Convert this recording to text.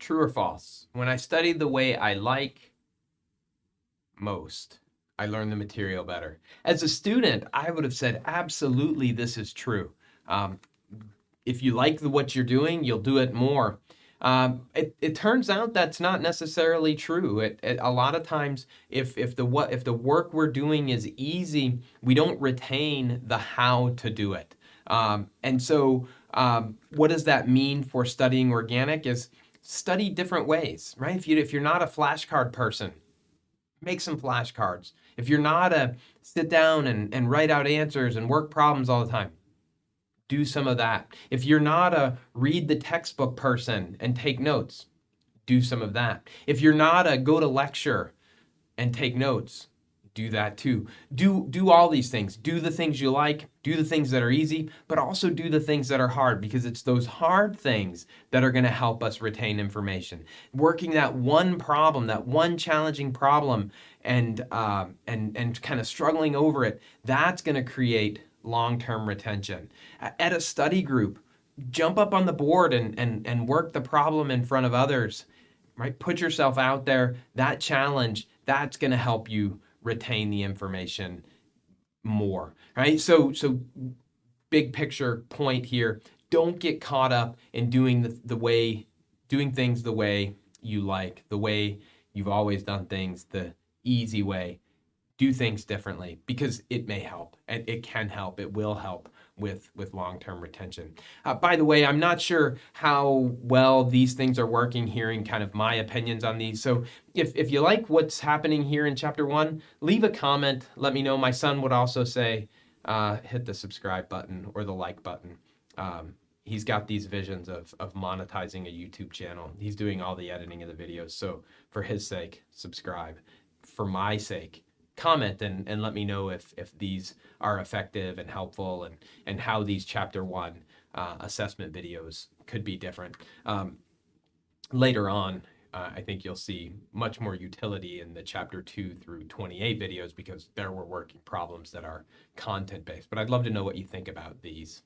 True or false? When I study the way I like most, I learn the material better. As a student, I would have said absolutely this is true. Um, if you like what you're doing, you'll do it more. It turns out that's not necessarily true. A lot of times, if the work we're doing is easy, we don't retain the how to do it. And so, what does that mean for studying organic? Is study different ways, right? If you're not a flashcard person, make some flashcards. If you're not a sit down and write out answers and work problems all the time, do some of that. If you're not a read the textbook person and take notes, do some of that. If you're not a go to lecture and take notes, do that too. Do all these things. Do the things you like, do the things that are easy, but also do the things that are hard, because it's those hard things that are going to help us retain information. Working that one problem, that one challenging problem, and kind of struggling over it, that's going to create long-term retention. At a study group, jump up on the board and work the problem in front of others, right? Put yourself out there. That challenge, that's going to help you retain the information more, right? So big picture point here, don't get caught up in doing doing things the way you like, the way you've always done things, the easy way. Do things differently, because it may help, and it can help, it will help with long-term retention. By the way, I'm not sure how well these things are working, hearing kind of my opinions on these. So if you like what's happening here in chapter 1, leave a comment, let me know. My son would also say, hit the subscribe button or the like button. He's got these visions of monetizing a YouTube channel. He's doing all the editing of the videos. So for his sake, subscribe. For my sake, comment and let me know if these are effective and helpful, and how these chapter 1 assessment videos could be different. Later on, I think you'll see much more utility in the chapter 2 through 28 videos, because there we're working problems that are content based. But I'd love to know what you think about these.